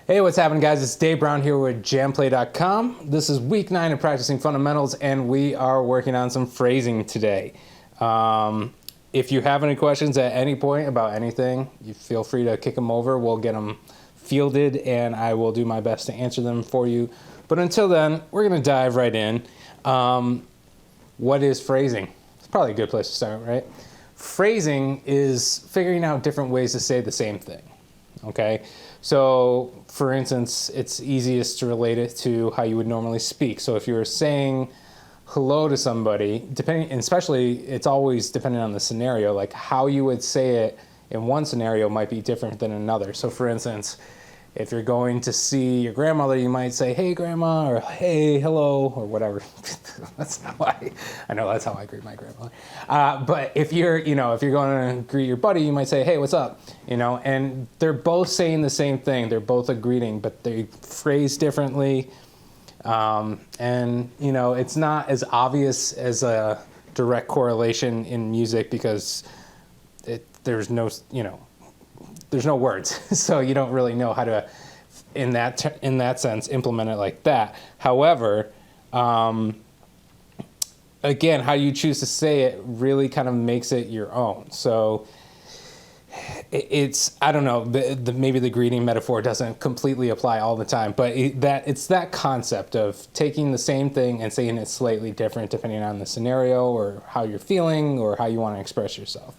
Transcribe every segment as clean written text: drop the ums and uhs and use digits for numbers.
Hey, what's happening, guys? It's Dave Brown here with jamplay.com. This is week 9 of Practicing Fundamentals, and we are working on some phrasing today. If you have any questions at any point about anything, you feel free to kick them over. We'll get them fielded, and I will do my best to answer them for you. But until then, we're going to dive right in. What is phrasing? It's probably a good place to start, right? Phrasing is figuring out different ways to say the same thing, okay? So, for instance, it's easiest to relate it to how you would normally speak. So if you're saying hello to somebody, depending, and especially it's always dependent on the scenario, like how you would say it in one scenario might be different than another. So for instance, if you're going to see your grandmother, you might say, "Hey, grandma," or "Hey, hello," or whatever. That's how I know that's how I greet my grandmother. But if you're going to greet your buddy, you might say, "Hey, what's up?" And they're both saying the same thing. They're both a greeting, but they phrase differently. It's not as obvious as a direct correlation in music because there's no words, so you don't really know how to, in that sense, implement it like that. However, again, how you choose to say it really kind of makes it your own. So it's, I don't know, maybe the greeting metaphor doesn't completely apply all the time, but it's that concept of taking the same thing and saying it slightly different depending on the scenario or how you're feeling or how you want to express yourself.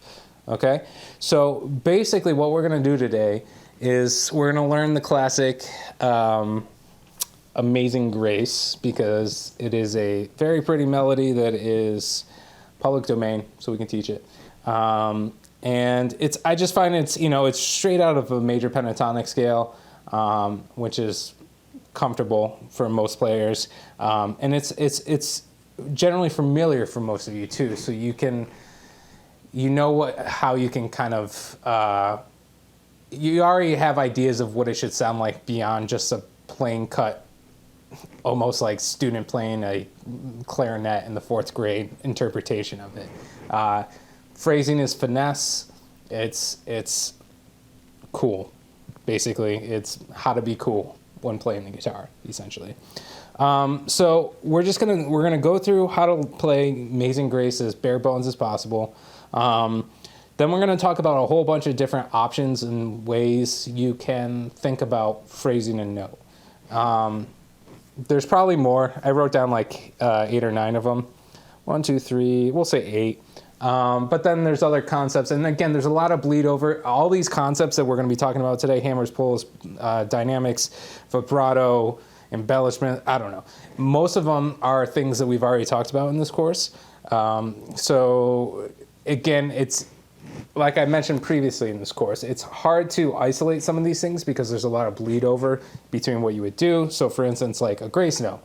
Okay, so basically what we're going to do today is we're going to learn the classic Amazing Grace, because it is a very pretty melody that is public domain, so we can teach it. And I just find it's straight out of a major pentatonic scale, which is comfortable for most players. And it's generally familiar for most of you too, so you can... how you can kind of, you already have ideas of what it should sound like beyond just a plain cut, almost like student playing a clarinet in the 4th grade interpretation of it. Phrasing is finesse. It's cool. Basically, it's how to be cool when playing the guitar, essentially. So we're gonna go through how to play Amazing Grace as bare bones as possible. Then we're going to talk about a whole bunch of different options and ways you can think about phrasing a note. There's probably more. I wrote down like 8 or 9 of them. 1, 2, 3, we'll say 8. But then there's other concepts. And again, there's a lot of bleed over. All these concepts that we're going to be talking about today, hammers, pulls, dynamics, vibrato, embellishment, I don't know. Most of them are things that we've already talked about in this course. So again, it's like I mentioned previously in this course, it's hard to isolate some of these things because there's a lot of bleed over between what you would do. So for instance, like a grace note.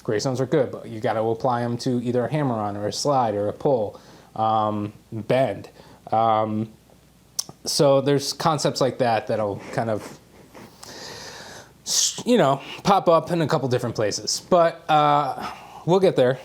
Grace notes are good, but you got to apply them to either a hammer-on or a slide or a pull, bend. So there's concepts like that that'll kind of, pop up in a couple different places. But we'll get there.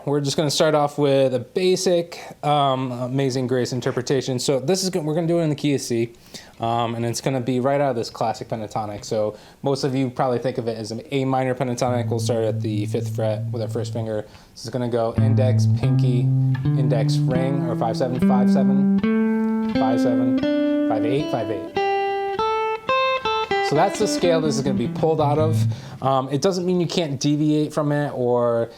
We're just going to start off with a basic Amazing Grace interpretation. So we're going to do it in the key of C, and it's going to be right out of this classic pentatonic. So most of you probably think of it as an A minor pentatonic. We'll start at the 5th fret with our first finger. This is going to go index, pinky, index, ring, or 5/7, 5/7, 5/7, 5/8, 5/8. So that's the scale this is going to be pulled out of. It doesn't mean you can't deviate from it, or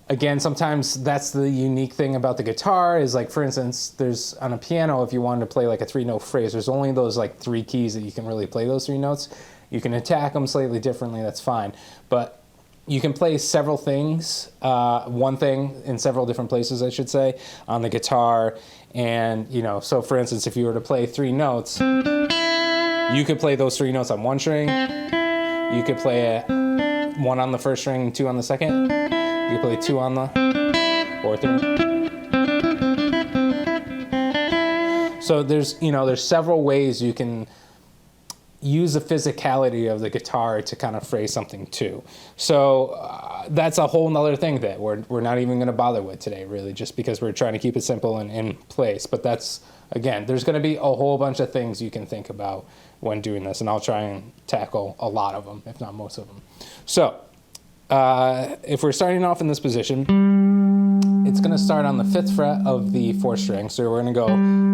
again, sometimes that's the unique thing about the guitar is, like, for instance, there's on a piano, if you wanted to play like a 3-note phrase, there's only those like 3 keys that you can really play those 3 notes. You can attack them slightly differently, that's fine. But you can play several things, one thing in several different places, I should say, on the guitar. And, so for instance, if you were to play 3 notes, you could play those 3 notes on one string. You could play 1 on the first string and 2 on the second. You could play 2 on the or 3. So there's several ways you can use the physicality of the guitar to kind of phrase something too. So that's a whole nother thing that we're not even going to bother with today, really, just because we're trying to keep it simple and in place. But that's, again, there's going to be a whole bunch of things you can think about when doing this, and I'll try and tackle a lot of them, if not most of them. So if we're starting off in this position, it's going to start on the 5th fret of the 4th string. So we're going to go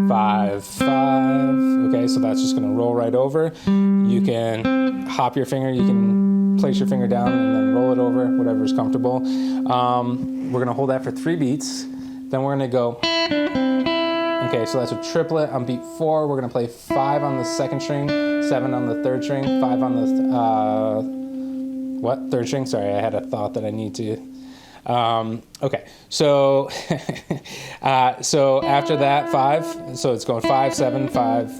5, 5. Okay, so that's just going to roll right over. You can hop your finger, you can place your finger down and then roll it over, whatever is comfortable. We're going to hold that for 3 beats. Then we're going to go, okay, so that's a triplet on beat 4. We're going to play 5 on the 2nd string, 7 on the 3rd string, 5 on the, 3rd string? Sorry, I had a thought that I need to. Okay, so, so after that, 5, so it's going 5, 7, 5,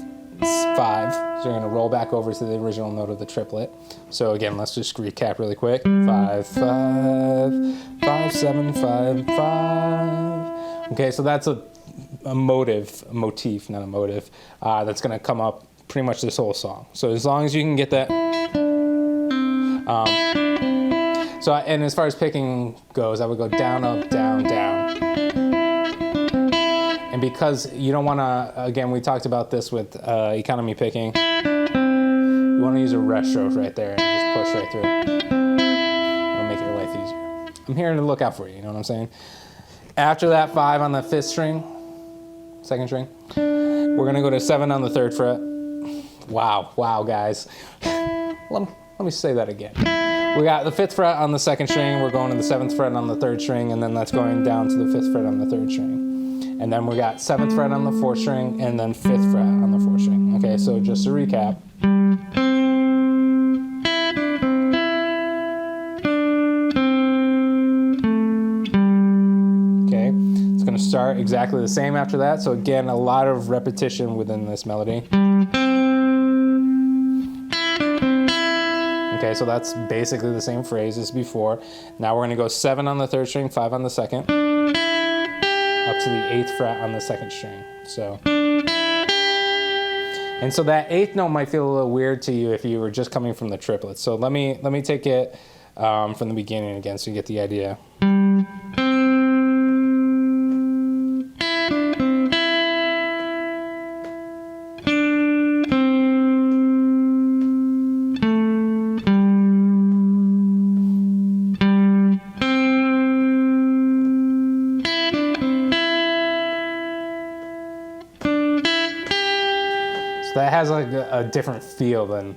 5. So you're going to roll back over to the original note of the triplet. So again, let's just recap really quick. 5, 5, 5, 7, 5, 5. Okay, so that's a motif, not a motive, that's going to come up pretty much this whole song. So as long as you can get that. So, and as far as picking goes, I would go down, up, down, down. And because you don't want to, again, we talked about this with economy picking, you want to use a rest stroke right there and just push right through. It'll make your life easier. I'm here to look out for you, you know what I'm saying? After that, 5 on the 5th string, 2nd string, we're going to go to 7 on the 3rd fret. Wow, guys. Let me say that again. We got the 5th fret on the 2nd string, we're going to the 7th fret on the 3rd string, and then that's going down to the 5th fret on the 3rd string. And then we got 7th fret on the 4th string, and then 5th fret on the 4th string. Okay, so just to recap. Okay, it's going to start exactly the same after that. So again, a lot of repetition within this melody. Okay, so that's basically the same phrase as before. Now we're going to go 7 on the 3rd string, 5 on the 2nd, up to the 8th fret on the 2nd string. So, and so that 8th note might feel a little weird to you if you were just coming from the triplets. So let me take it from the beginning again, so you get the idea. That has like a different feel than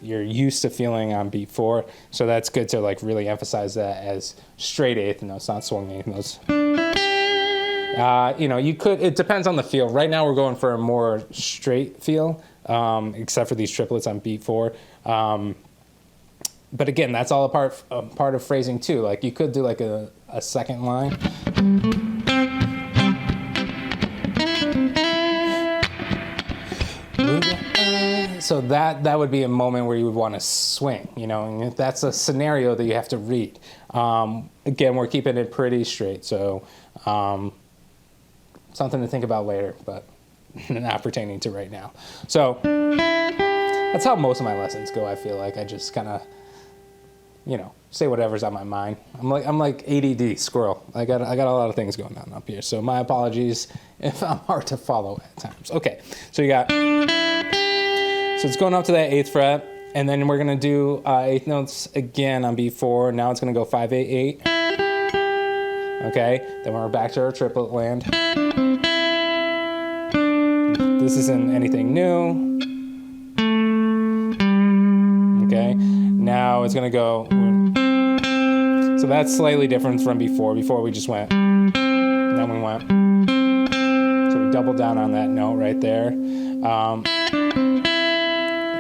you're used to feeling on beat 4. So that's good to like really emphasize that as straight 8th notes, not swung 8th notes. You know, you could, it depends on the feel. Right now we're going for a more straight feel, except for these triplets on beat 4. But again, that's all a part of phrasing too. Like you could do like a second line. So that would be a moment where you would want to swing, you know, and that's a scenario that you have to read. Again, we're keeping it pretty straight, so something to think about later, but not pertaining to right now. So that's how most of my lessons go. I feel like I just kind of, you know, say whatever's on my mind. I'm like ADD squirrel. I got a lot of things going on up here. So my apologies if I'm hard to follow at times. Okay, so you got. So it's going up to that 8th fret, and then we're going to do 8th notes again on beat 4. Now it's going to go 5, 8, 8. Okay, then we're back to our triplet land. This isn't anything new. Okay, now it's going to go. So that's slightly different from before. Before we just went, then we went. So we doubled down on that note right there.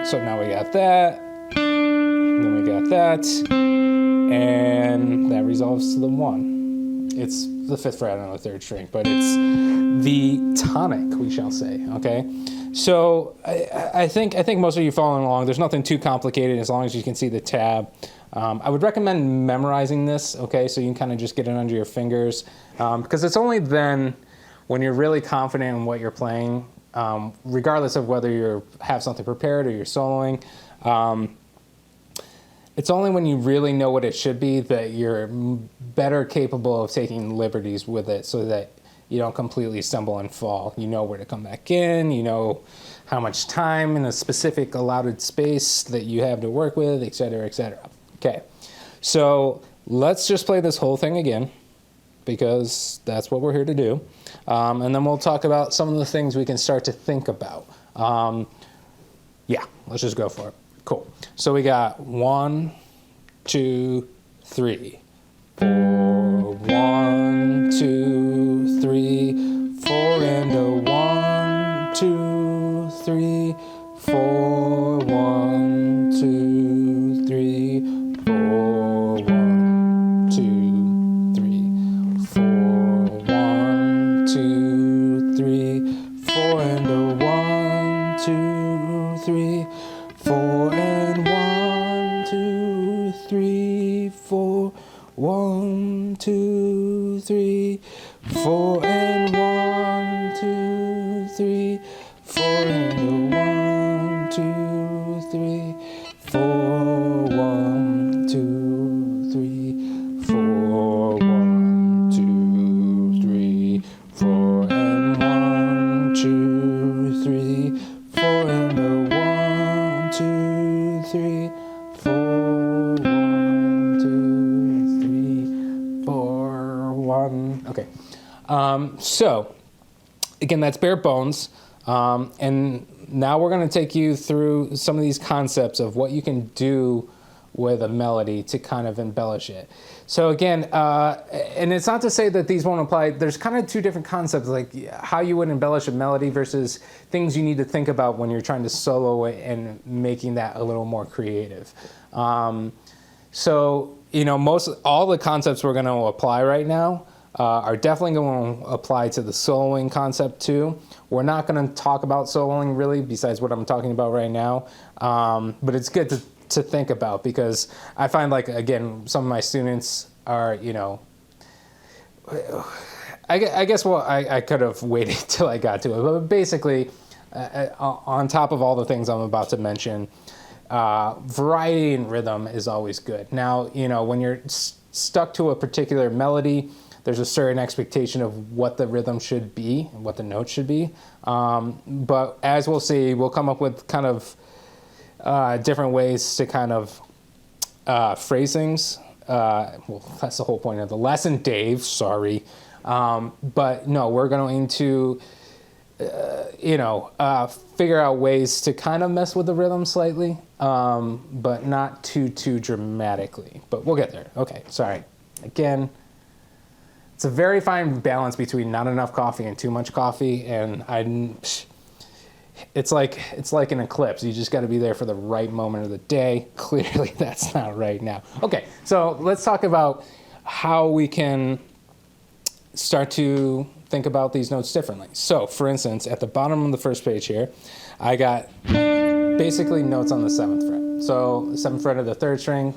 So now we got that, then we got that, and that resolves to the 1. It's the 5th fret on the 3rd string, but it's the tonic, we shall say, okay? So I think most of you following along, there's nothing too complicated as long as you can see the tab. I would recommend memorizing this, okay, so you can kind of just get it under your fingers, because it's only then when you're really confident in what you're playing, regardless of whether you have something prepared or you're soloing, it's only when you really know what it should be that you're better capable of taking liberties with it, so that you don't completely stumble and fall. You know where to come back in, you know how much time in a specific allotted space that you have to work with, et cetera, et cetera. Okay, so let's just play this whole thing again, because that's what we're here to do. And then we'll talk about some of the things we can start to think about. Yeah, let's just go for it. Cool. So we got 1, 2, 3, 4, 1, 2, 3, 4, and a 1, 2, 3, 4, 1, 2, 3, 4, 1, 2, 3, 4, 1, 2, 3, 4, and a 1, 2, 3, 4, and 1, 2, 3, 4, 1, 2, 3, 4, and 1, 2, 3, 4, and a 1, 2, 3, 4, 1, 2, 3, 4, 1, 2, 3, 4, and 1, 2, 3, 4, and a 1, 2, 3, 4, 1, 2, 3, 4, 1. Okay. So again, that's bare bones. And now we're going to take you through some of these concepts of what you can do with a melody to kind of embellish it. So again, and it's not to say that these won't apply. There's kind of two different concepts, like how you would embellish a melody versus things you need to think about when you're trying to solo it and making that a little more creative. So, you know, all the concepts we're going to apply right now are definitely going to apply to the soloing concept too. We're not going to talk about soloing really, besides what I'm talking about right now. But it's good to think about, because I find, like, again, some of my students are, you know, I guess, well, I could have waited till I got to it. But basically, on top of all the things I'm about to mention, variety in rhythm is always good. Now, you know, when you're stuck to a particular melody, there's a certain expectation of what the rhythm should be and what the notes should be. But as we'll see, we'll come up with kind of different ways to kind of phrase things. Well, that's the whole point of the lesson, Dave, sorry. But no, we're going to, figure out ways to kind of mess with the rhythm slightly, but not too dramatically. But we'll get there. Okay, sorry. Again, it's a very fine balance between not enough coffee and too much coffee, and it's like an eclipse. You just got to be there for the right moment of the day. Clearly, that's not right now. Okay, so let's talk about how we can start to think about these notes differently. So, for instance, at the bottom of the first page here, I got basically notes on the 7th fret. So, the 7th fret of the 3rd string,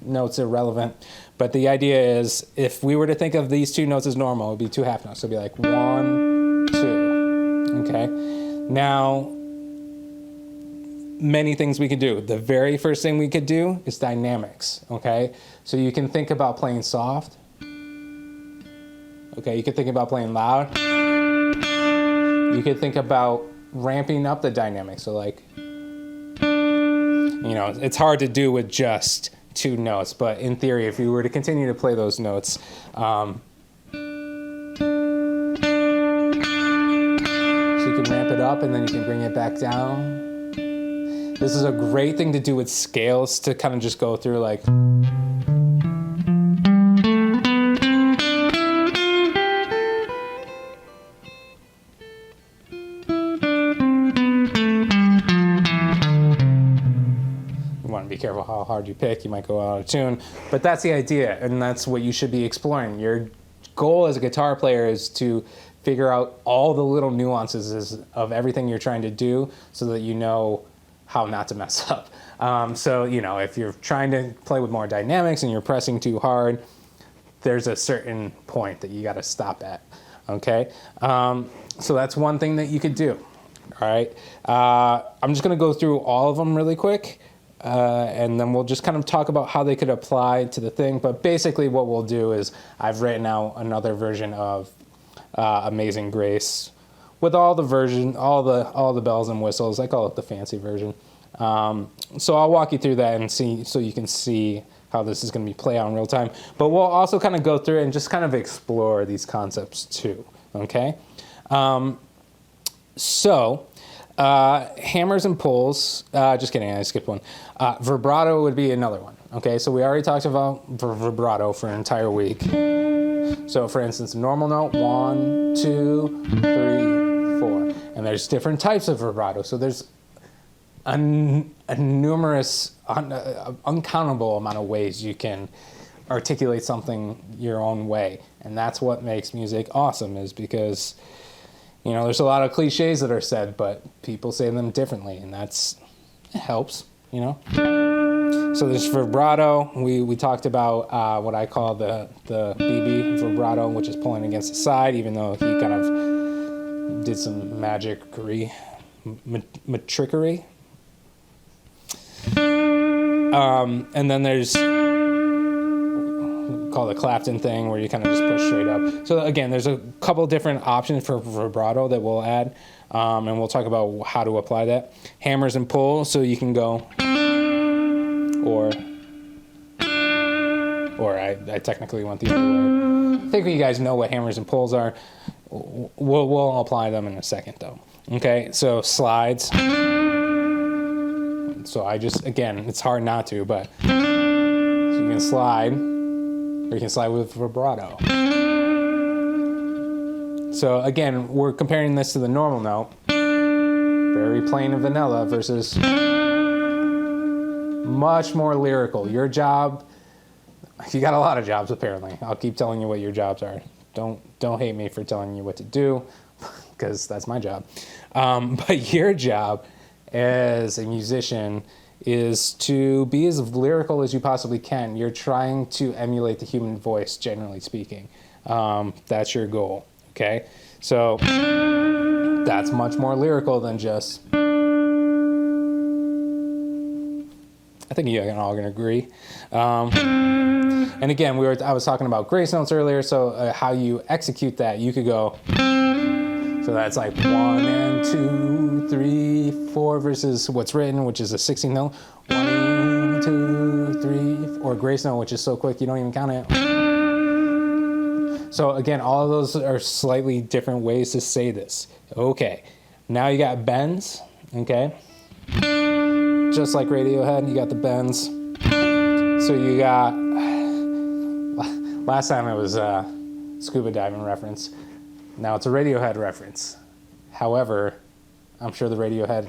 notes irrelevant. But the idea is, if we were to think of these two notes as normal, it would be 2 half notes. So it'd be like 1, 2. Okay. Now, many things we could do. The very first thing we could do is dynamics. Okay. So you can think about playing soft. Okay. You could think about playing loud. You could think about ramping up the dynamics. So, like, you know, it's hard to do with just 2 notes, but in theory, if you were to continue to play those notes, so you can ramp it up and then you can bring it back down. This is a great thing to do with scales, to kind of just go through, like, be careful how hard you pick. You might go out of tune, but that's the idea, and that's what you should be exploring. Your goal as a guitar player is to figure out all the little nuances of everything you're trying to do, so that you know how not to mess up. So, you know, if you're trying to play with more dynamics and you're pressing too hard, there's a certain point that you got to stop at. Okay, so that's one thing that you could do. All right, I'm just going to go through all of them really quick. And then we'll just kind of talk about how they could apply to the thing. But basically what we'll do is, I've written out another version of Amazing Grace, with all the bells and whistles. I call it the fancy version. So I'll walk you through that and see, so you can see how this is going to be played out in real time. But we'll also kind of go through it and just kind of explore these concepts too. Okay. Hammers and pulls. Just kidding, I skipped one. Vibrato would be another one. Okay, so we already talked about vibrato for an entire week. So for instance, normal note, 1, 2, 3, 4. And there's different types of vibrato. So there's a numerous, uncountable amount of ways you can articulate something your own way. And that's what makes music awesome, is because, there's a lot of cliches that are said, but people say them differently, and it helps, So there's vibrato. We talked about what I call the BB vibrato, which is pulling against the side, even though he kind of did some trickery. And then there's called the Clapton thing, where you kind of just push straight up. So again, there's a couple different options for vibrato that we'll add, and we'll talk about how to apply that. Hammers and pulls, so you can go, or I technically went the other way. I think you guys know what hammers and pulls are. We'll apply them in a second though. Okay, so slides. So again, it's hard not to, but so you can slide, or you can slide with vibrato. So again, we're comparing this to the normal note, very plain and vanilla, versus much more lyrical. Your job, you got a lot of jobs apparently. I'll keep telling you what your jobs are. Don't hate me for telling you what to do, because that's my job. But your job as a musician is to be as lyrical as you possibly can. You're trying to emulate the human voice, generally speaking. That's your goal, okay? So that's much more lyrical than just, I think you're all going to agree. And again, I was talking about grace notes earlier, so how you execute that, you could go, so that's like 1 and 2, 3, 4 versus what's written, which is a 16th note. 1, 2, 3, or grace note, which is so quick you don't even count it. So again, all of those are slightly different ways to say this. Okay, now you got bends, okay? Just like Radiohead, you got the bends. So you got, last time it was a scuba diving reference. Now it's a Radiohead reference. However, I'm sure the Radiohead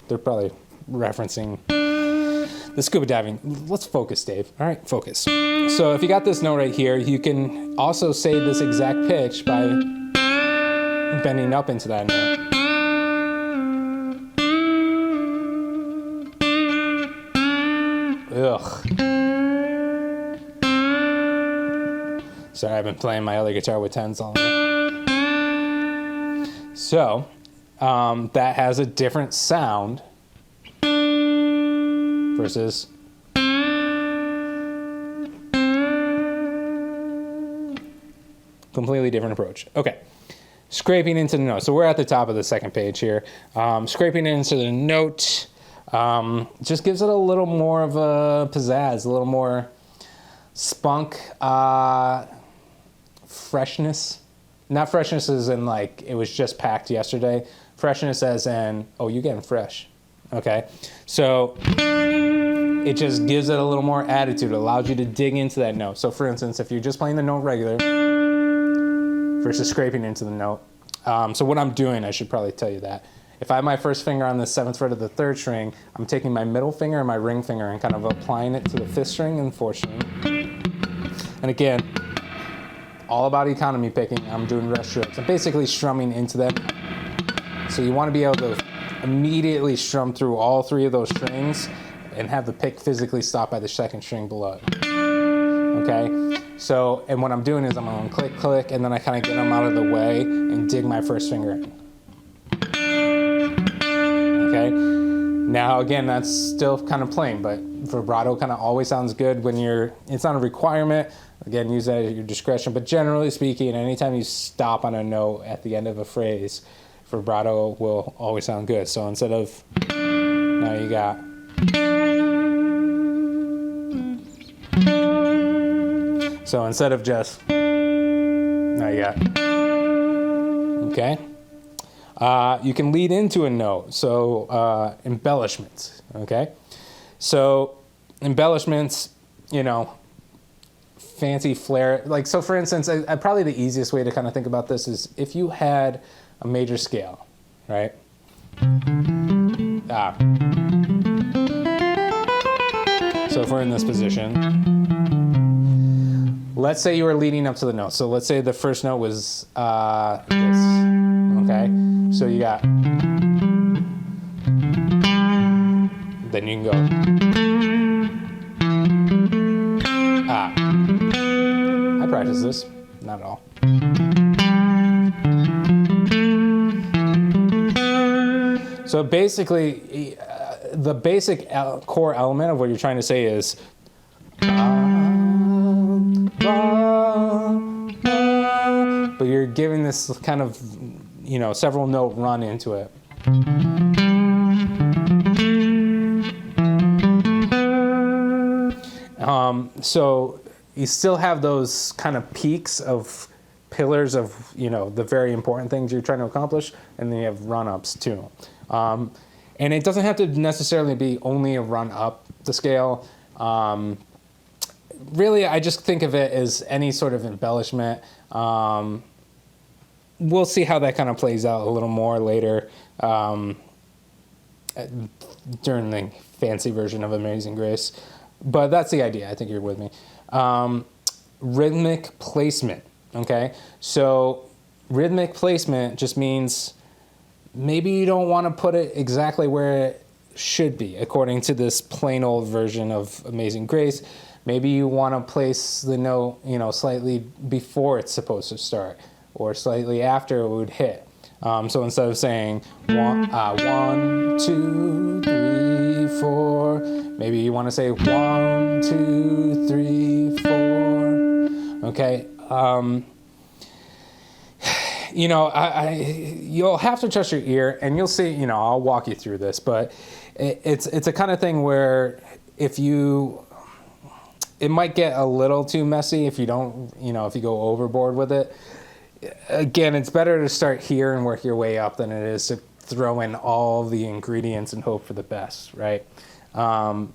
they're probably referencing the scuba diving. Let's focus, Dave. All right, focus. So if you got this note right here, you can also say this exact pitch by bending up into that note. Ugh. Sorry, I've been playing my other guitar with 10s all day. So, that has a different sound versus completely different approach. Okay, scraping into the note. So we're at the top of the second page here. Scraping into the note just gives it a little more of a pizzazz, a little more spunk, freshness. Not freshness as in like it was just packed yesterday. Freshness as in, oh, you're getting fresh. Okay, so it just gives it a little more attitude. It allows you to dig into that note. So for instance, if you're just playing the note regular versus scraping into the note. So what I'm doing, I should probably tell you that. If I have my first finger on the 7th fret of the 3rd string, I'm taking my middle finger and my ring finger and kind of applying it to the 5th string and 4th string. And again, all about economy picking. I'm doing rest strokes. I'm basically strumming into them. So you want to be able to immediately strum through all 3 of those strings and have the pick physically stop by the 2nd string below. Okay? So, and what I'm doing is I'm going to click, click, and then I kind of get them out of the way and dig my first finger in. Okay? Now, again, that's still kind of plain, but vibrato kind of always sounds good when it's not a requirement. Again, use that at your discretion. But generally speaking, anytime you stop on a note at the end of a phrase, vibrato will always sound good. So instead of, now you got, so instead of just, now you got, okay? You can lead into a note, so embellishments, okay? So embellishments, fancy flair. Like, so for instance, probably the easiest way to kind of think about this is if you had a major scale, right? So if we're in this position, let's say you were leading up to the note. So let's say the first note was this, okay? So you got, then you can go, I practice this, not at all. So basically, the basic core element of what you're trying to say is, but you're giving this kind of, several note run into it. So you still have those kind of peaks of pillars of, the very important things you're trying to accomplish, and then you have run-ups too. And it doesn't have to necessarily be only a run up the scale. Really, I just think of it as any sort of embellishment. We'll see how that kind of plays out a little more later during the fancy version of Amazing Grace. But that's the idea. I think you're with me. Rhythmic placement, okay? So rhythmic placement just means maybe you don't want to put it exactly where it should be, according to this plain old version of Amazing Grace. Maybe you want to place the note, slightly before it's supposed to start, or slightly after it would hit. So instead of saying 1, 2, 3, 4, maybe you want to say 1, 2, 3, 4. Okay. You'll have to trust your ear, and you'll see. I'll walk you through this, but it's a kind of thing where it might get a little too messy if you don't, if you go overboard with it. Again, it's better to start here and work your way up than it is to throw in all the ingredients and hope for the best, right? But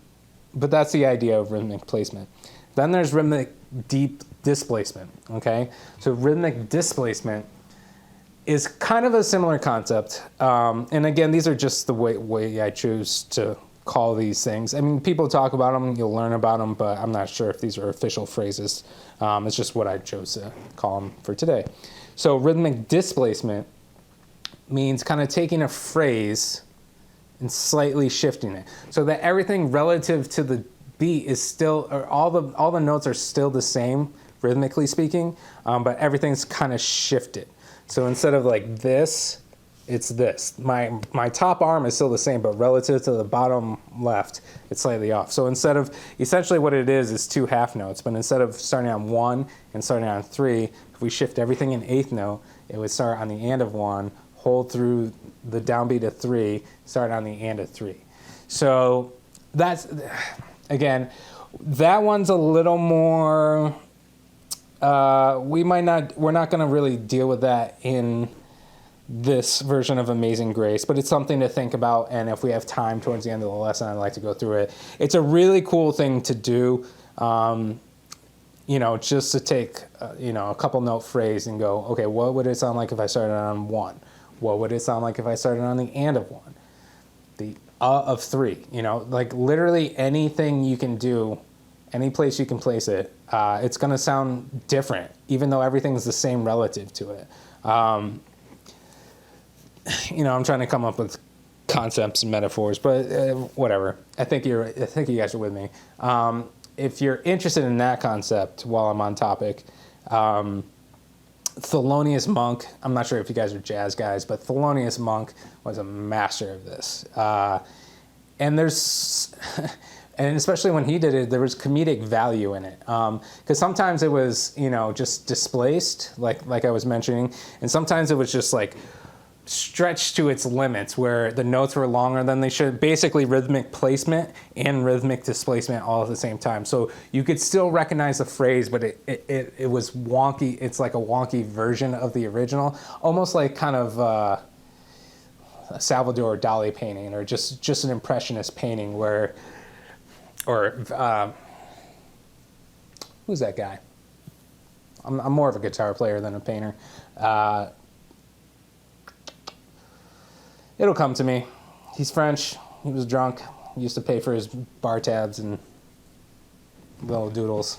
that's the idea of rhythmic placement. Then there's rhythmic deep displacement, okay? So rhythmic displacement is kind of a similar concept. And again, these are just the way I choose to call these things. I mean, people talk about them, you'll learn about them, but I'm not sure if these are official phrases. It's just what I chose to call them for today. So rhythmic displacement means kind of taking a phrase and slightly shifting it so that everything relative to the beat is still, or all the notes are still the same, rhythmically speaking, but everything's kind of shifted. So instead of like this, it's this. My top arm is still the same, but relative to the bottom left, it's slightly off. So instead of, essentially what it is 2 half notes, but instead of starting on 1 and starting on 3, if we shift everything in 8th note, it would start on the and of 1, hold through the downbeat of 3, start on the and of 3. So that's, again, that one's a little more, we're not going to really deal with that in this version of Amazing Grace, but it's something to think about, and if we have time towards the end of the lesson, I'd like to go through it. It's a really cool thing to do, just to take, a couple note phrase and go, okay, what would it sound like if I started on 1? What would it sound like if I started on the and of 1? The of 3, like literally anything you can do, any place you can place it, it's going to sound different, even though everything's the same relative to it. I'm trying to come up with concepts and metaphors, but whatever. I think you guys are with me. If you're interested in that concept, while I'm on topic, Thelonious Monk. I'm not sure if you guys are jazz guys, but Thelonious Monk was a master of this. and there's, and especially when he did it, there was comedic value in it. Because sometimes it was, you know, just displaced, like I was mentioning, and sometimes it was just like stretched to its limits where the notes were longer than they should. Basically rhythmic placement and rhythmic displacement all at the same time. So you could still recognize the phrase, but it was wonky. It's like a wonky version of the original, almost like kind of a Salvador Dali painting, or just an impressionist painting where, or who's that guy? I'm more of a guitar player than a painter. It'll come to me. He's French. He was drunk. He used to pay for his bar tabs and little doodles,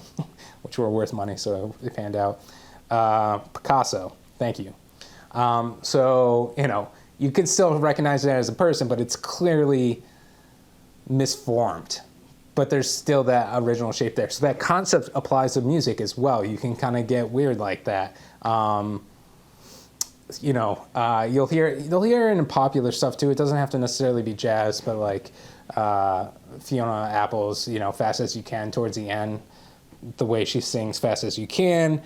which were worth money, so it panned out. Picasso. Thank you. So, you know, you can still recognize it as a person, but it's clearly misformed. But there's still that original shape there. So that concept applies to music as well. You can kind of get weird like that. You know, you'll hear it in popular stuff too. It doesn't have to necessarily be jazz, but like Fiona Apple's, you know, Fast As You Can towards the end, the way she sings Fast As You Can,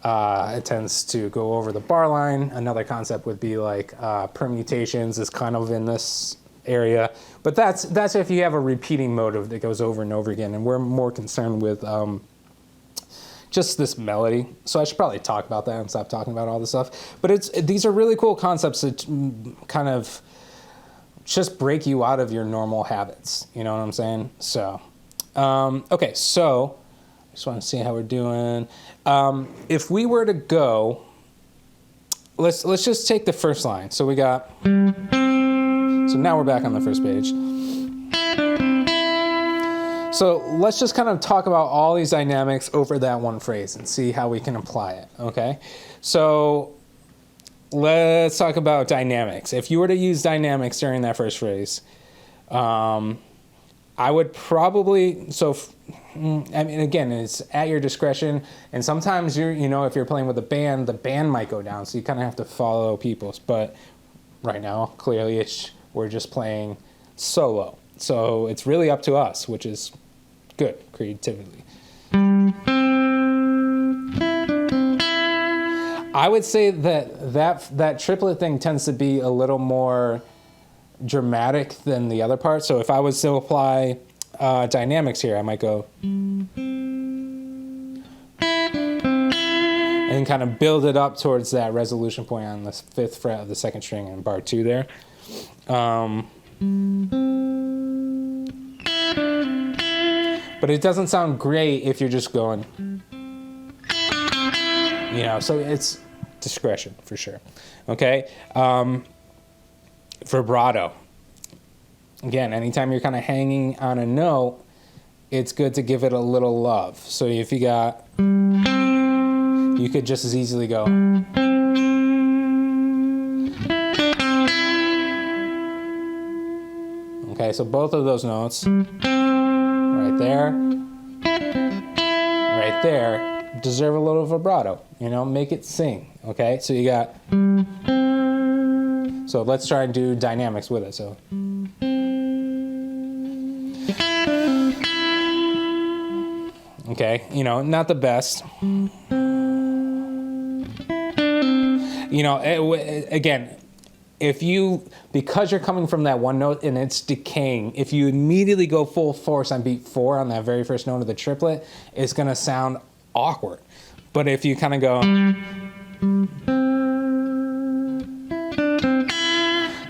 it tends to go over the bar line. Another concept would be like permutations is kind of in this area, but that's if you have a repeating motive that goes over and over again, and we're more concerned with just this melody. So I should probably talk about that and stop talking about all this stuff. But these are really cool concepts that kind of just break you out of your normal habits. You know what I'm saying? So, okay, so I just want to see how we're doing. If we were to go, let's just take the first line. So we got, so now we're back on the first page. So let's just kind of talk about all these dynamics over that one phrase and see how we can apply it, okay? So let's talk about dynamics. If you were to use dynamics during that first phrase, I would probably, I mean, again, it's at your discretion, and sometimes you know, if you're playing with a band, the band might go down, so you kind of have to follow people's, but right now, clearly, we're just playing solo. So it's really up to us, which is good, creatively. I would say that triplet thing tends to be a little more dramatic than the other part. So if I was to apply dynamics here, I might go and kind of build it up towards that resolution point on the 5th fret of the 2nd string in bar 2 there. But it doesn't sound great if you're just going, you know, so it's discretion for sure. Okay. Vibrato. Again, anytime you're kind of hanging on a note, it's good to give it a little love. So if you got, you could just as easily go. Okay, so both of those notes, right there, deserve a little vibrato. You know, make it sing. Okay, so you got. So let's try and do dynamics with it. So. Okay, you know, not the best. You know, again, because you're coming from that one note and it's decaying, if you immediately go full force on beat 4 on that very first note of the triplet, it's going to sound awkward. But if you kind of go,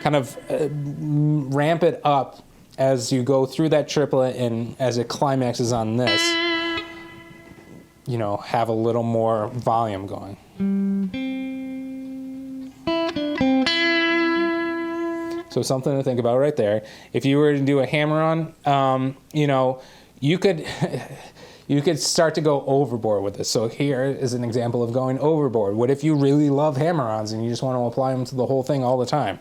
kind of ramp it up as you go through that triplet and as it climaxes on this, you know, have a little more volume going. So something to think about right there. If you were to do a hammer-on, you know, you could start to go overboard with this. So here is an example of going overboard. What if you really love hammer-ons and you just want to apply them to the whole thing all the time?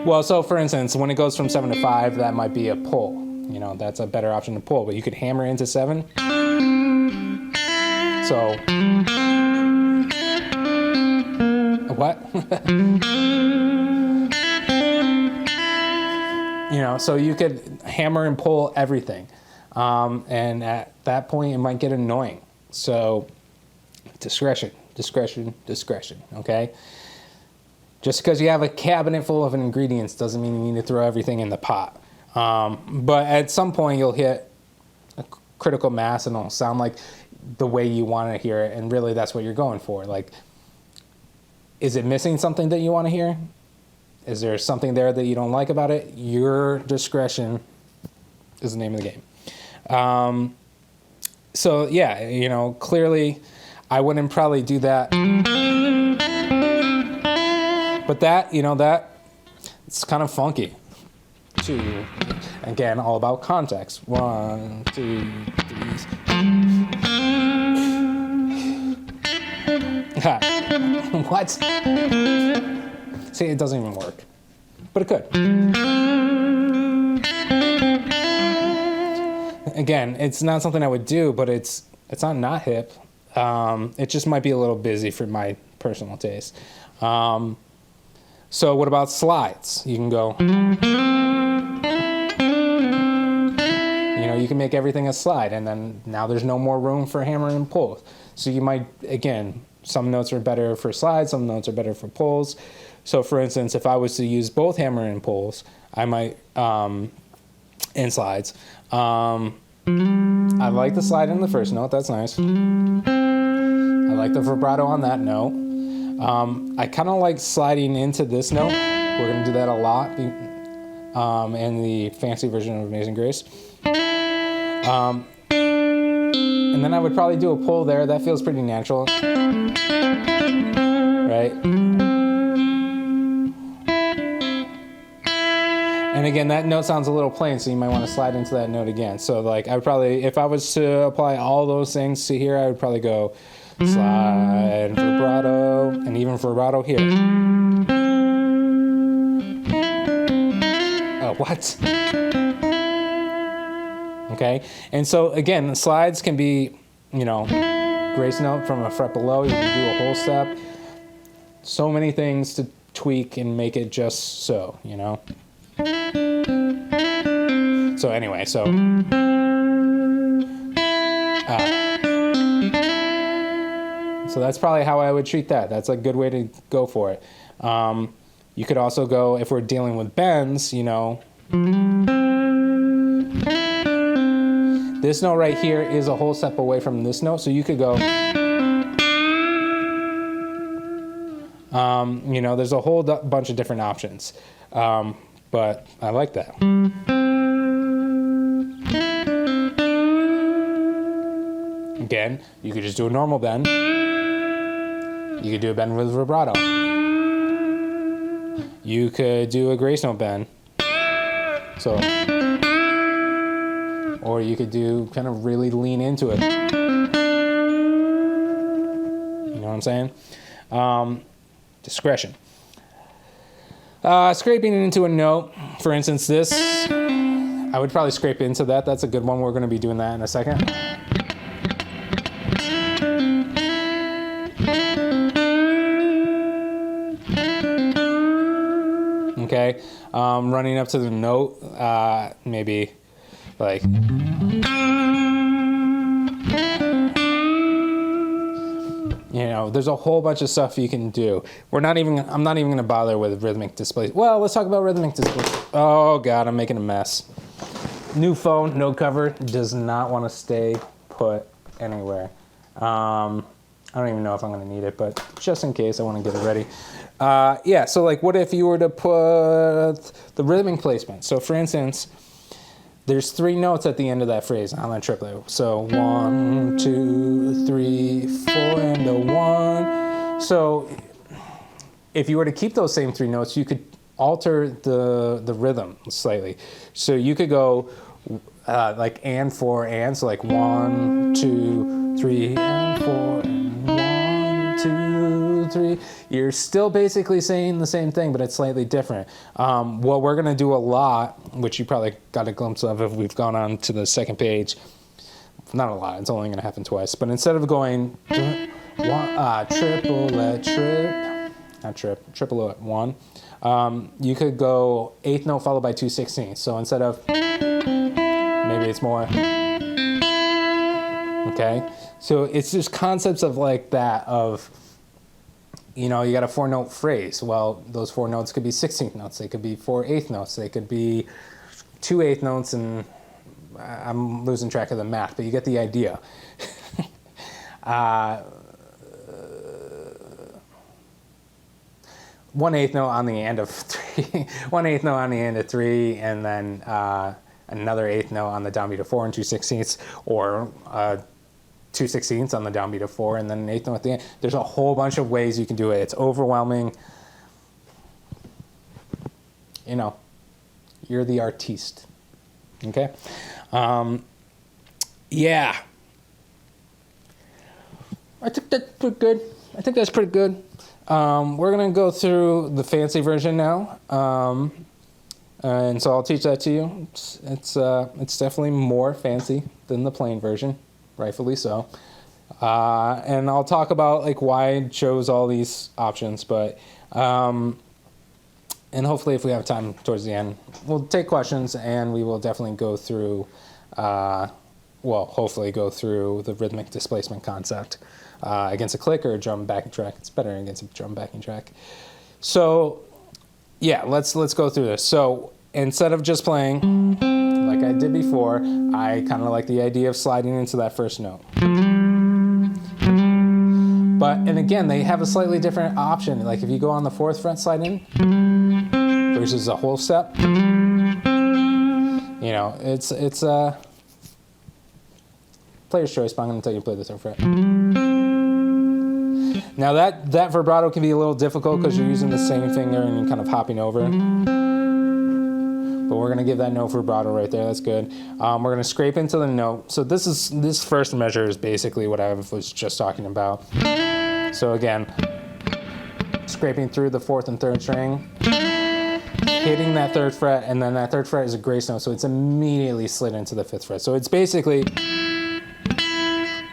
Well, so for instance, when it goes from 7 to 5, that might be a pull. You know, that's a better option to pull, but you could hammer into 7. So, what? know, so you could hammer and pull everything. And at that point, it might get annoying. So discretion, discretion, discretion, okay? Just because you have a cabinet full of ingredients doesn't mean you need to throw everything in the pot. But at some point, you'll hit a critical mass and it'll sound like the way you want to hear it. And really, that's what you're going for. Like, is it missing something that you want to hear? Is there something there that you don't like about it? Your discretion is the name of the game. So yeah, you know, clearly I wouldn't probably do that. But that, you know, that it's kind of funky. 2, again, all about context. 1, 2, 3. What? See, it doesn't even work. But it could. Again, it's not something I would do, but it's not hip. It just might be a little busy for my personal taste. So what about slides? You can go, you know, you can make everything a slide, and then now there's no more room for hammer and pull. So you might, again, some notes are better for slides, some notes are better for pulls. So for instance, if I was to use both hammer and pulls, I might, and slides, I like the slide in the first note, that's nice. I like the vibrato on that note. I kind of like sliding into this note. We're going to do that a lot in the fancy version of Amazing Grace. And then I would probably do a pull there. That feels pretty natural. Right? And again, that note sounds a little plain, so you might want to slide into that note again. So like, I would probably, if I was to apply all those things to here, I would probably go slide, vibrato, and even vibrato here. Oh, what? Okay, and so again, the slides can be, you know, grace note from a fret below. You can do a whole step. So many things to tweak and make it just so, you know. So anyway, so that's probably how I would treat that. That's a good way to go for it. You could also go, if we're dealing with bends, you know, this note right here is a whole step away from this note, so you could go, you know, there's a whole bunch of different options, but I like that. Again, you could just do a normal bend. You could do a bend with vibrato. You could do a grace note bend. So, or you could do kind of really lean into it. You know what I'm saying? Discretion. Scraping into a note, for instance, this, I would probably scrape into that. That's a good one. We're going to be doing that in a second. Okay, running up to the note, maybe like, you know, there's a whole bunch of stuff you can do. I'm not even going to bother with rhythmic displacement. Well, let's talk about rhythmic displacement. Oh God, I'm making a mess. New phone, no cover, does not want to stay put anywhere. I don't even know if I'm going to need it, but just in case, I want to get it ready. Yeah, so like, what if you were to put the rhythmic placement? So for instance, there's 3 notes at the end of that phrase on that triplet. So 1, 2, 3, 4, and a 1. So if you were to keep those same 3 notes, you could alter the rhythm slightly. So you could go like and 4 and, so like 1, 2, 3, and 4, and 1, 2, 3. You're still basically saying the same thing, but it's slightly different. What we're going to do a lot, which you probably got a glimpse of if we've gone on to the second page, not a lot, it's only going to happen twice, but instead of going triplet trip, not triple at 1. You could go 8th note followed by 2/16. So instead of, maybe it's more. Okay, so it's just concepts of like that of, you know, you got a 4-note phrase. Well, those 4 notes could be 16th notes. They could be 4 8th notes. They could be 2 8th notes, and I'm losing track of the math, but you get the idea. 1/8 note on the end of 3, 1/8 note on the end of 3, and then another 8th note on the downbeat of 4 and 2/16, or 2/16 on the downbeat of 4, and then an 8th note at the end. There's a whole bunch of ways you can do it. It's overwhelming. You know, you're the artiste. Okay? Yeah. I think that's pretty good. We're going to go through the fancy version now. And so I'll teach that to you. It's definitely more fancy than the plain version, rightfully so. And I'll talk about like why I chose all these options, but and hopefully if we have time towards the end, we'll take questions and we will definitely go through, hopefully go through the rhythmic displacement concept against a click or a drum backing track. It's better against a drum backing track. So yeah, let's go through this. So instead of just playing like I did before, I kind of like the idea of sliding into that first note. But, and again, they have a slightly different option. Like if you go on the 4th fret slide in versus a whole step, you know, it's player's choice, but I'm going to tell you to play the 3rd fret. Now that vibrato can be a little difficult because you're using the same finger and you're kind of hopping over. But we're going to give that note vibrato right there. That's good. We're going to scrape into the note. So this first measure is basically what I was just talking about. So again, scraping through the 4th and 3rd string, hitting that 3rd fret, and then that 3rd fret is a grace note, so it's immediately slid into the 5th fret. So it's basically,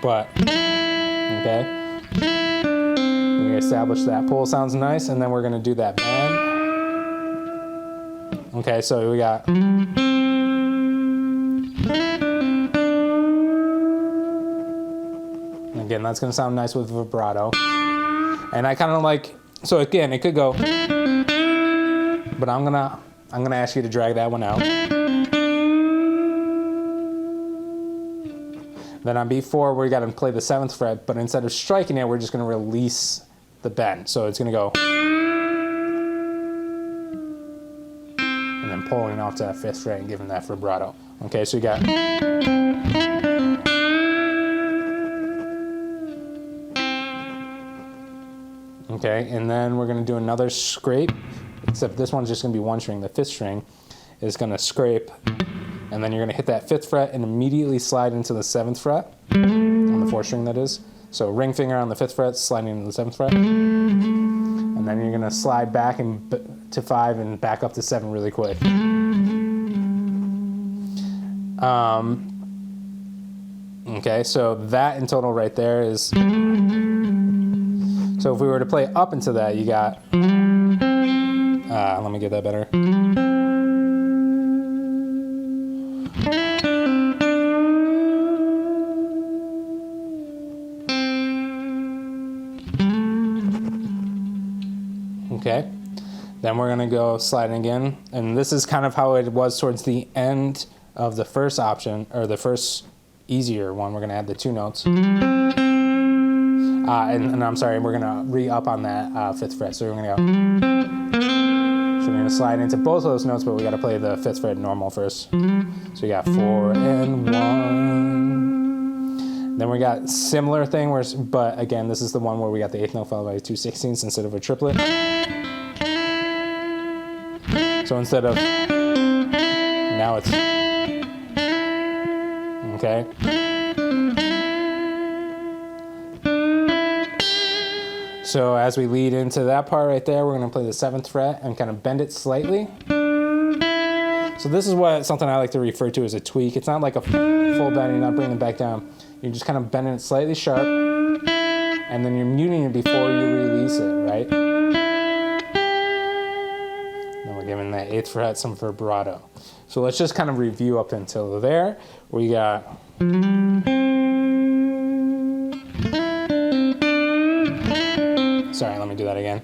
but, okay. We're going to establish that pull sounds nice, and then we're going to do that bend. Okay, so we got, again, that's going to sound nice with vibrato. And I kind of like, so again, it could go, but I'm gonna ask you to drag that one out. Then on B4, we got to play the 7th fret, but instead of striking it, we're just going to release the bend. So it's going to go, and then pulling off to that 5th fret and giving that vibrato. Okay, so you got. Okay, and then we're going to do another scrape, except this one's just going to be 1 string. The 5th string is going to scrape, and then you're going to hit that 5th fret and immediately slide into the 7th fret, on the 4th string that is. So ring finger on the 5th fret, sliding into the 7th fret, and then you're going to slide back to 5 and back up to 7 really quick. Okay, so that in total right there is. So if we were to play up into that, you got, let me get that better. Okay, then we're gonna go sliding again. And this is kind of how it was towards the end of the first option, or the first easier one. We're gonna add the 2 notes. And I'm sorry, we're gonna re-up on that 5th fret. So we're gonna go. So we're gonna slide into both of those notes, but we gotta play the 5th fret normal first. So we got 4 and 1. Then we got similar thing, but again, this is the one where we got the 8th note followed by 2/16 instead of a triplet. So instead of, now it's, okay. So as we lead into that part right there, we're going to play the 7th fret and kind of bend it slightly. So this is something I like to refer to as a tweak. It's not like a full bend, you're not bringing it back down. You're just kind of bending it slightly sharp, and then you're muting it before you release it, right? Then we're giving that 8th fret some vibrato. So let's just kind of review up until there. We got... Sorry, let me do that again.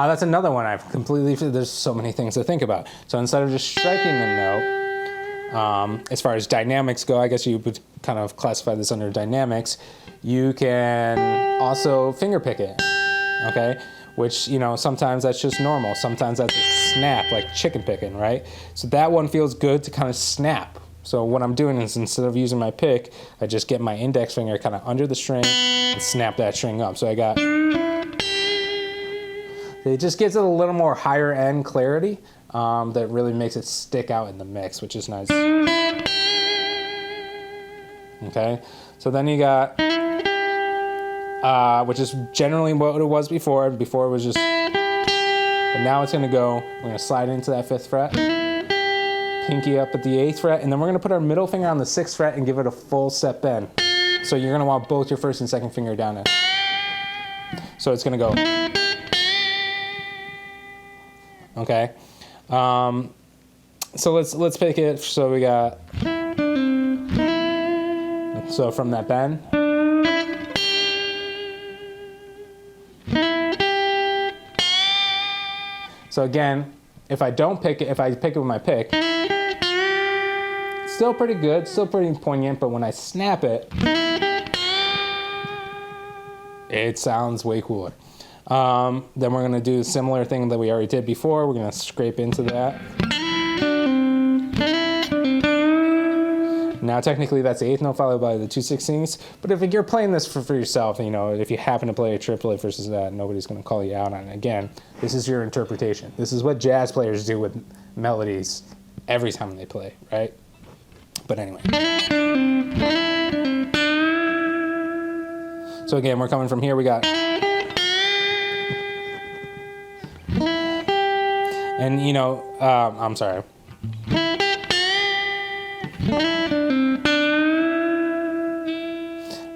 That's another one I've completely, there's so many things to think about. So instead of just striking the note, as far as dynamics go, I guess you would kind of classify this under dynamics, you can also finger pick it, okay? Which, you know, sometimes that's just normal. Sometimes that's a snap, like chicken picking, right? So that one feels good to kind of snap. So what I'm doing is instead of using my pick, I just get my index finger kind of under the string and snap that string up. So I got... It just gives it a little more higher end clarity that really makes it stick out in the mix, which is nice. Okay, so then you got, which is generally what it was before. Before it was just, but now it's gonna go, we're gonna slide into that 5th fret, pinky up at the 8th fret, and then we're gonna put our middle finger on the 6th fret and give it a full set bend. So you're gonna want both your 1st and 2nd finger down it. So it's gonna go. Okay, so let's pick it. So we got, so from that bend, so again, if I don't pick it, if I pick it with my pick, still pretty good, still pretty poignant, but when I snap it, it sounds way cooler. Then we're going to do a similar thing that we already did before. We're going to scrape into that. Now technically that's the 8th note followed by the 2/16, but if you're playing this for yourself, you know, if you happen to play a triplet versus that, nobody's going to call you out on it. Again, this is your interpretation. This is what jazz players do with melodies every time they play, right? But anyway. So again, we're coming from here. We got... And, you know, I'm sorry.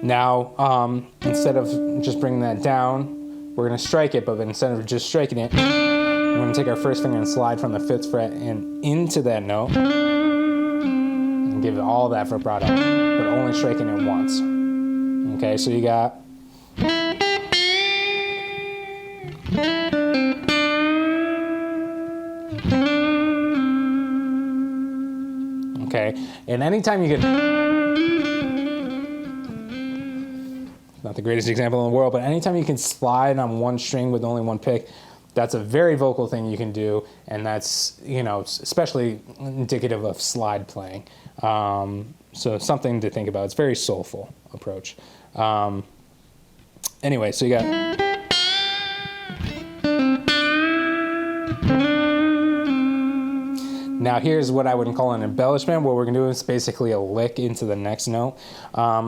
Now, instead of just bringing that down, we're going to strike it, but instead of just striking it, we're going to take our 1st finger and slide from the 5th fret and into that note and give it all that vibrato, but only striking it once. Okay, so you got... Okay, and anytime you get, not the greatest example in the world, but anytime you can slide on one string with only one pick, that's a very vocal thing you can do, and that's, you know, especially indicative of slide playing. So something to think about. It's a very soulful approach. Anyway, so you got... Now here's what I would call an embellishment. What we're gonna do is basically a lick into the next note.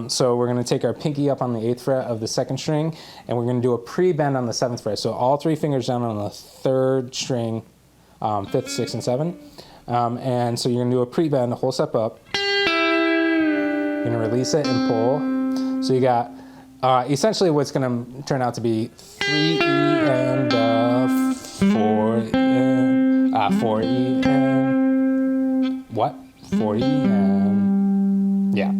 So we're gonna take our pinky up on the 8th fret of the 2nd string, and we're gonna do a pre-bend on the 7th fret. So all 3 fingers down on the 3rd string, 5th, 6th, and 7. And so you're gonna do a pre-bend, a whole step up. You're gonna release it and pull. So you got, essentially what's gonna turn out to be 3E and 4E and, 4E and, what? 4E and, yeah,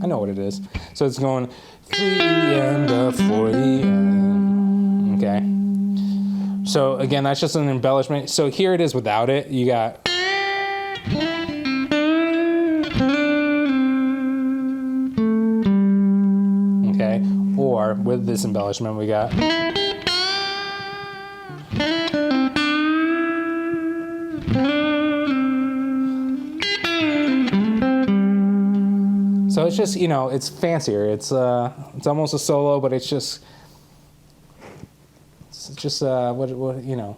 I know what it is. So it's going 3E and 4E and, okay. So again, that's just an embellishment. So here it is without it. You got, okay, or with this embellishment we got, so it's just, you know, it's fancier. It's almost a solo, but it's just what you know,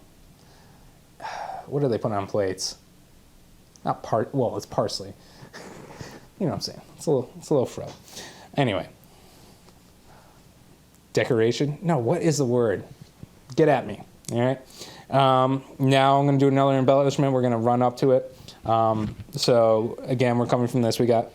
what do they put on plates? Not well, it's parsley. You know what I'm saying? It's a little fro. Anyway, decoration. No, what is the word? Get at me. All right. Now I'm going to do another embellishment. We're going to run up to it. So again, we're coming from this. We got.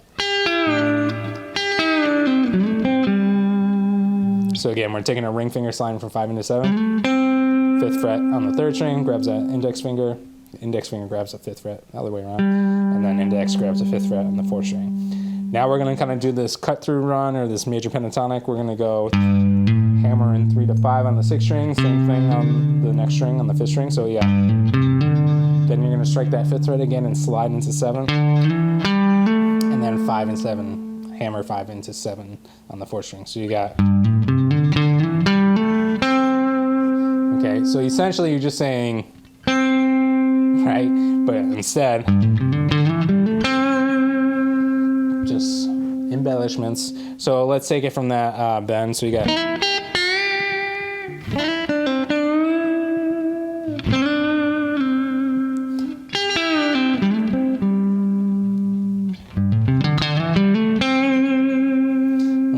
So again, we're taking a ring finger, sliding from 5 into 7. 5th fret on the 3rd string, grabs that index finger. Index finger grabs the 5th fret, the other way around. And then index grabs the 5th fret on the 4th string. Now we're going to kind of do this cut through run, or this major pentatonic. We're going to go hammer in 3 to 5 on the 6th string, same thing on the next string on the 5th string. So yeah. Then you're going to strike that 5th fret again and slide into 7. And then 5 and 7, hammer 5 into 7 on the 4th string. So you got. Okay, so essentially you're just saying, right? But instead, just embellishments. So let's take it from that bend. So you got.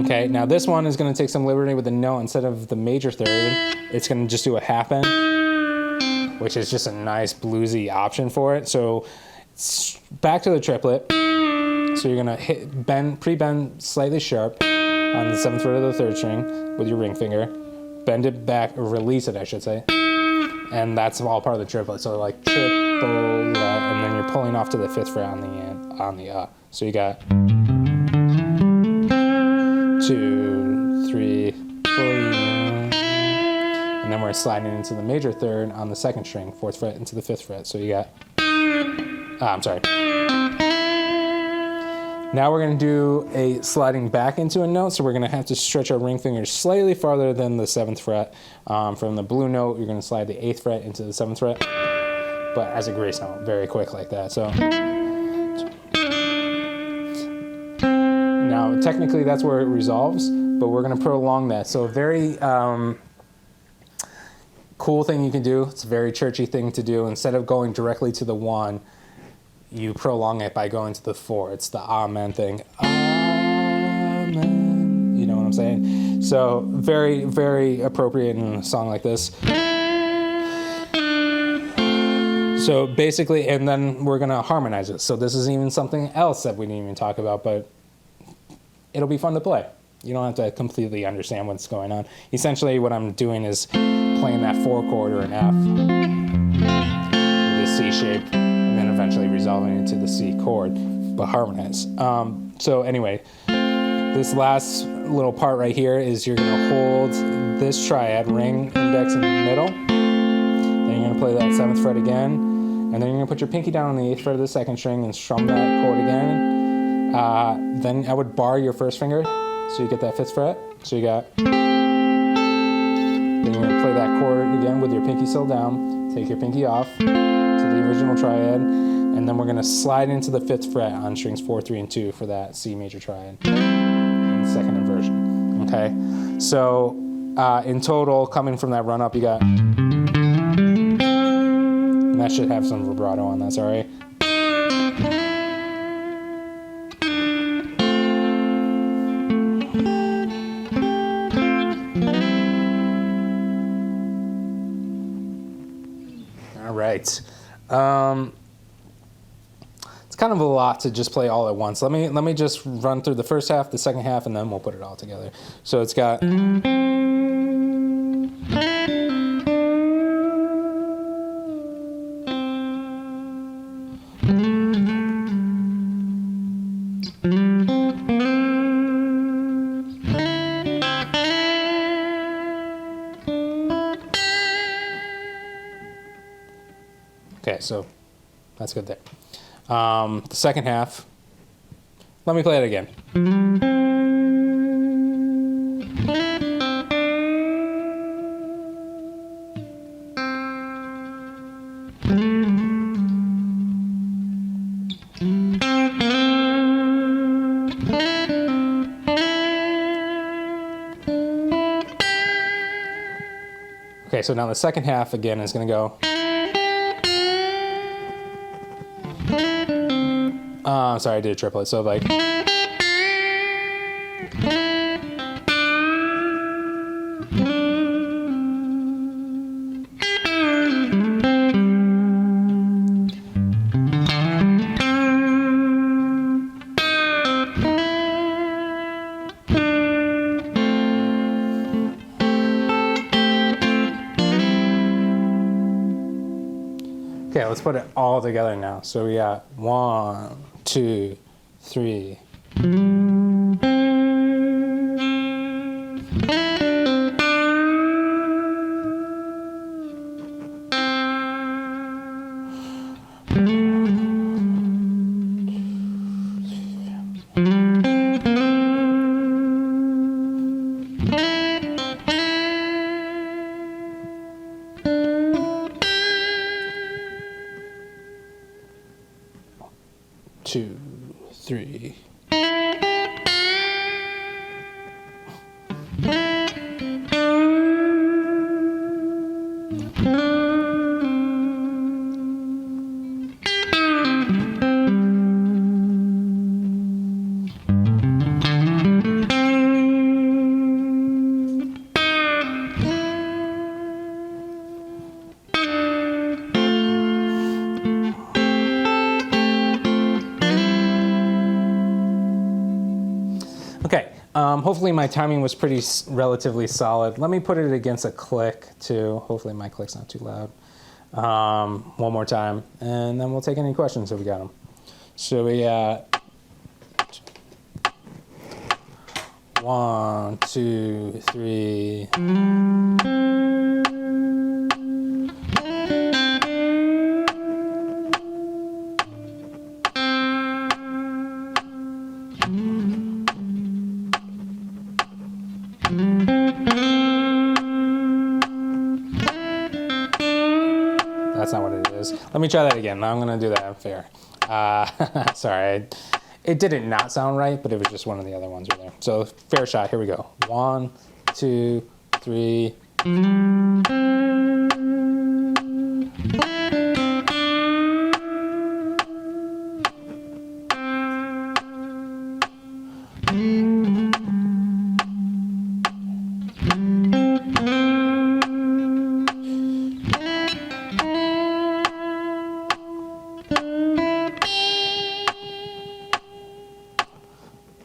Okay, now this one is going to take some liberty with the note. Instead of the major 3rd, it's going to just do a half bend, which is just a nice bluesy option for it. So back to the triplet. So you're going to hit bend, pre-bend slightly sharp on the 7th fret of the 3rd string with your ring finger. Bend it back, or release it, I should say. And that's all part of the triplet. So like triple, and then you're pulling off to the 5th fret on the So you got 2, 3, 4, and then we're sliding into the major 3rd on the 2nd string, 4th fret into the 5th fret. So you got, I'm sorry. Now we're going to do a sliding back into a note, so we're going to have to stretch our ring fingers slightly farther than the 7th fret. From the blue note, you're going to slide the 8th fret into the 7th fret, but as a grace note, very quick like that. So now technically that's where it resolves, but we're going to prolong that. So a very cool thing you can do, it's a very churchy thing to do. Instead of going directly to the 1, you prolong it by going to the 4. It's the amen thing. Amen. You know what I'm saying? So very, very appropriate in a song like this. So basically, and then we're going to harmonize it. So this is even something else that we didn't even talk about, but it'll be fun to play. You don't have to completely understand what's going on. Essentially, what I'm doing is playing that 4 chord or an F with a C shape, and then eventually resolving into the C chord, but harmonize. So anyway, this last little part right here is you're going to hold this triad, ring, index, in the middle. Then you're going to play that 7th fret again, and then you're going to put your pinky down on the 8th fret of the 2nd string and strum that chord again. Then I would bar your 1st finger, so you get that 5th fret. So you got. Then you're going to play that chord again with your pinky still down. Take your pinky off to the original triad, and then we're going to slide into the 5th fret on strings 4, 3, and 2 for that C major triad in the second inversion. Okay, so in total, coming from that run up, you got. And that should have some vibrato on that. Sorry. Right. It's kind of a lot to just play all at once. Let me just run through the first half, the second half, and then we'll put it all together. So it's got. Okay, so that's good there. The second half, let me play it again. Okay, so now the second half again is going to go. Sorry, I did a triplet. So like, put it all together now. So we got 1, 2, 3. Two, three. Okay, hopefully my timing was pretty relatively solid. Let me put it against a click too. Hopefully my click's not too loud. One more time, and then we'll take any questions if we got them. So we got 1, 2, 3. That's not what it is. Let me try that again. I'm going to do that unfair. Sorry. It didn't not sound right, but it was just one of the other ones right there. So fair shot. Here we go. 1, 2, 3.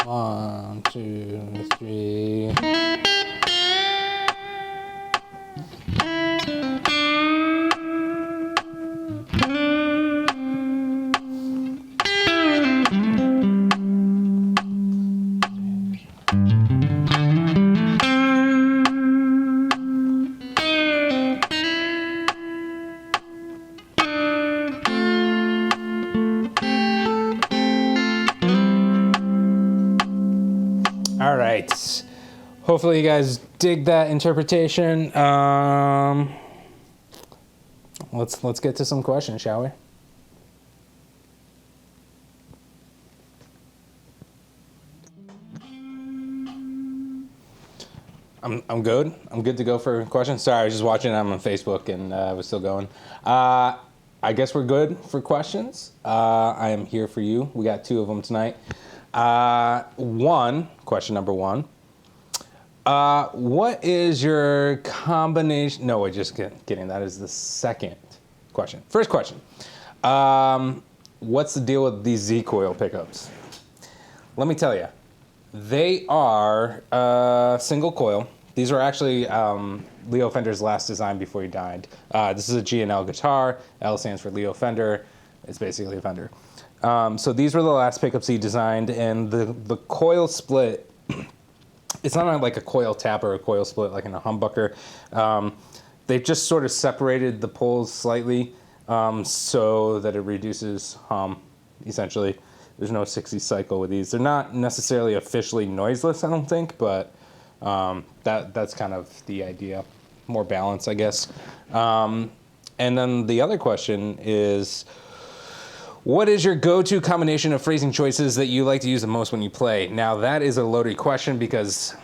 1, 2, 3. All right. Hopefully you guys dig that interpretation. Let's get to some questions, shall we? I'm good. I'm good to go for questions. Sorry, I was just watching them on Facebook and I was still going. I guess we're good for questions. I am here for you. We got 2 of them tonight. Question number 1. What is your combination? No, wait, just kidding. That is the second question. First question. What's the deal with these Z coil pickups? Let me tell you. They are single coil. These were actually Leo Fender's last design before he died. This is a G&L guitar. L stands for Leo Fender. It's basically a Fender. So these were the last pickups he designed, and the coil split, it's not like a coil tap or a coil split like in a humbucker. They've just sort of separated the poles slightly so that it reduces hum, essentially. There's no 60 cycle with these. They're not necessarily officially noiseless, I don't think, but that's kind of the idea. More balance, I guess. And then the other question is, what is your go-to combination of phrasing choices that you like to use the most when you play? Now, that is a loaded question because,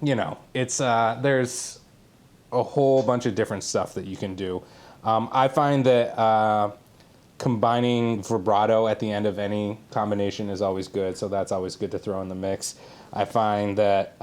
you know, it's there's a whole bunch of different stuff that you can do. I find that combining vibrato at the end of any combination is always good, so that's always good to throw in the mix. I find that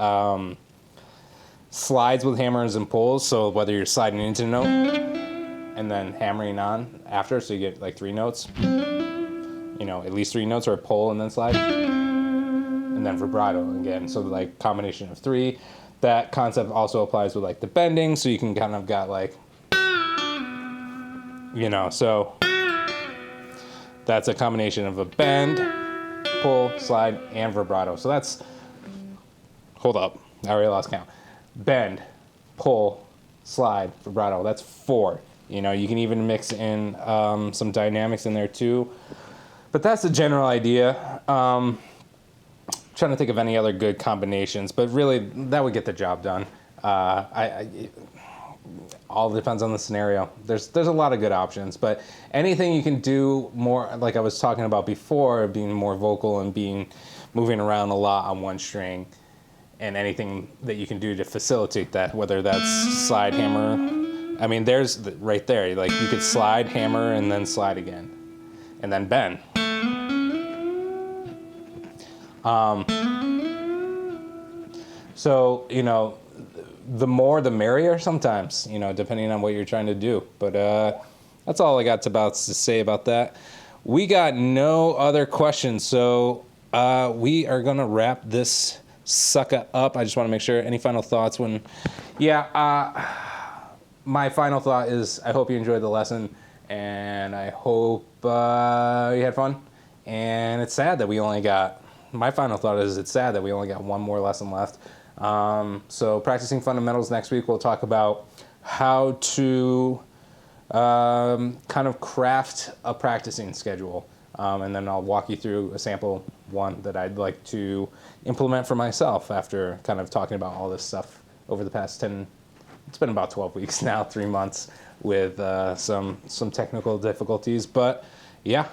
slides with hammers and pulls, so whether you're sliding into a note and then hammering on after, so you get like 3 notes, you know, at least 3 notes, or a pull and then slide, and then vibrato again, so like combination of 3. That concept also applies with like the bending, so you can kind of got like, you know, so that's a combination of a bend, pull, slide, and vibrato. So that's, hold up, I already lost count. Bend, pull, slide, vibrato. That's 4. You know, you can even mix in some dynamics in there too. But that's the general idea. Trying to think of any other good combinations, but really that would get the job done. All depends on the scenario. There's a lot of good options, but anything you can do more, like I was talking about before, being more vocal and moving around a lot on one string, and anything that you can do to facilitate that, whether that's slide, hammer. I mean, there's right there, like you could slide, hammer, and then slide again, and then bend. So, you know, the more the merrier sometimes, you know, depending on what you're trying to do. But that's all I got to say about that. We got no other questions, so we are going to wrap this sucker up. I just want to make sure. Any final thoughts? My final thought is I hope you enjoyed the lesson, and I hope you had fun. And it's sad that we only got, my final thought is it's sad that we only got one more lesson left. So practicing fundamentals next week, we'll talk about how to kind of craft a practicing schedule. And then I'll walk you through a sample one that I'd like to implement for myself after kind of talking about all this stuff over the past it's been about 12 weeks now, 3 months with some technical difficulties. But yeah,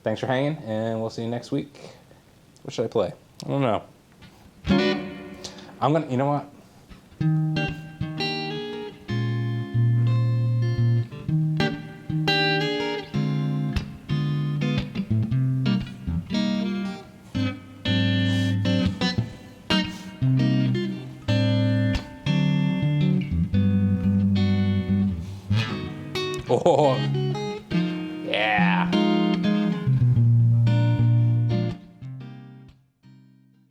thanks for hanging, and we'll see you next week. What should I play? I don't know. You know what? Oh.